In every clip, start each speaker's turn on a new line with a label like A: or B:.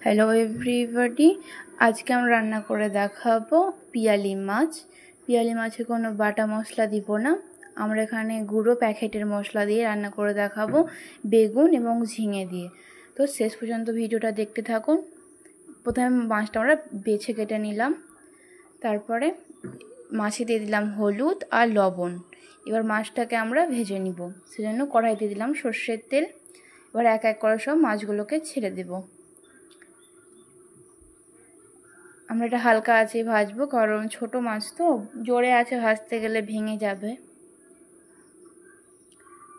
A: Hello everybody, আজকে আমরা রান্না করে দেখাবো পিয়ালি মাছ। পিয়ালি মাছে কোনো বাটা মশলা দিব না, আমরা এখানে গুঁড়ো প্যাকেটের মশলা দিয়ে রান্না করে দেখাবো, বেগুন এবং ঝিঙে দিয়ে। তো শেষ পর্যন্ত ভিডিওটা দেখতে থাকুন। প্রথমে মাছটা আমরা বেছে কেটে নিলাম, তারপরে মাছে দিয়ে দিলাম হলুদ আর লবণ। এবার মাছটাকে আমরা ভেজে নিব, সেজন্য কড়াইতে দিলাম সর্ষের তেল। এবার এক এক করে সব মাছগুলোকে ছেড়ে দেব। আমরা এটা হালকা আঁচে ভাজবো, কারণ ছোট মাছ তো জোরে আছে ভাজতে গেলে ভেঙে যাবে।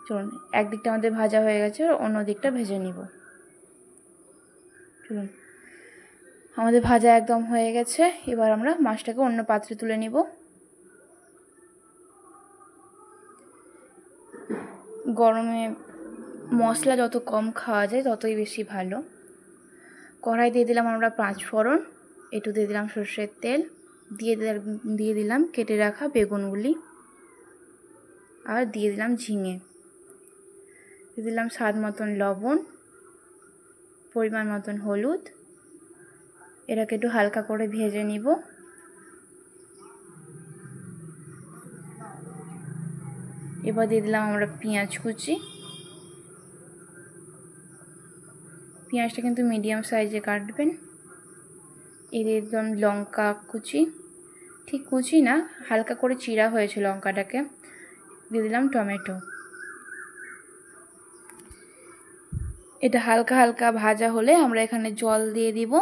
A: চলুন, একদিকটা আমাদের ভাজা হয়ে গেছে, অন্য দিকটা ভেজে নিব। চলুন, আমাদের ভাজা একদম হয়ে গেছে। এবার আমরা মাছটাকে অন্য পাত্রে তুলে নিব। গরমে মশলা যত কম খাওয়া যায় ততই বেশি ভালো। কড়াই দিয়ে দিলাম আমরা 5 ফোড়ন, একটু দিয়ে দিলাম সর্ষের তেল, দিয়ে দিলাম কেটে রাখা বেগুনগুলি, আর দিয়ে দিলাম ঝিঙে, দিয়ে দিলাম স্বাদ মতন লবণ, পরিমাণ মতন হলুদ। এটাকে একটু হালকা করে ভেজে নিব। এবার দিয়ে দিলাম আমরা পেঁয়াজ কুচি। পেঁয়াজটা কিন্তু মিডিয়াম সাইজে কাটবেন। এই দিয়ে দিলাম লঙ্কা কুচি, ঠিক কুচি না, হালকা করে চিরা হয়েছে লঙ্কাটাকে। দিয়ে দিলাম টমেটো। এটা হালকা হালকা ভাজা হলে আমরা এখানে জল দিয়ে দিব।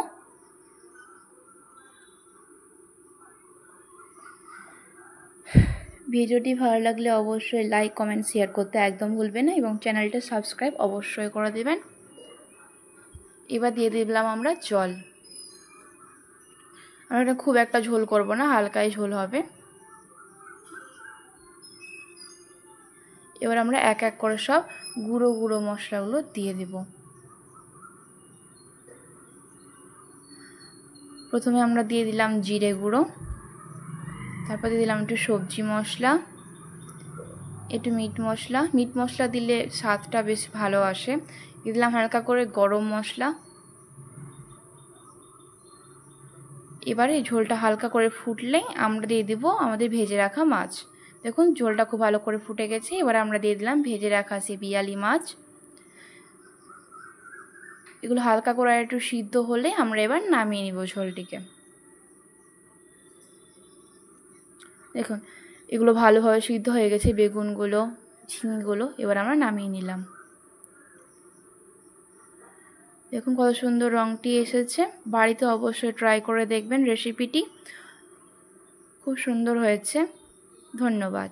A: ভিডিওটি ভালো লাগলে অবশ্যই লাইক, কমেন্ট, শেয়ার করতে একদম ভুলবেন না, এবং চ্যানেলটা সাবস্ক্রাইব অবশ্যই করে দেবেন। এবার দিয়ে দিলাম আমরা জল। আমরা এটা খুব একটা ঝোল করব না, হালকাই ঝোল হবে। এবার আমরা এক এক করে সব গুঁড়ো গুঁড়ো মশলাগুলো দিয়ে দেব। প্রথমে আমরা দিয়ে দিলাম জিরে গুঁড়ো, তারপর দিয়ে দিলাম একটু সবজি মশলা, একটু মিট মশলা দিলে স্বাদটা বেশ ভালো আসে। দিয়ে দিলাম হালকা করে গরম মশলা। এবারে ঝোলটা হালকা করে ফুটলে আমরা দিয়ে দেব আমাদের ভেজে রাখা মাছ। দেখুন ঝোলটা খুব ভালো করে ফুটে গেছে। এবার আমরা দিয়ে দিলাম ভেজে রাখা সেই পিয়ালি মাছ। এগুলো হালকা করে একটু সিদ্ধ হলে আমরা এবার নামিয়ে নিব ঝোলটিকে। দেখুন এগুলো ভালোভাবে সিদ্ধ হয়ে গেছে, বেগুনগুলো, ঝিঙেগুলো। এবার আমরা নামিয়ে নিলাম। দেখুন কত সুন্দর রঙটি এসেছে। বাড়িতে অবশ্যই ট্রাই করে দেখবেন রেসিপিটি, খুব সুন্দর হয়েছে। ধন্যবাদ।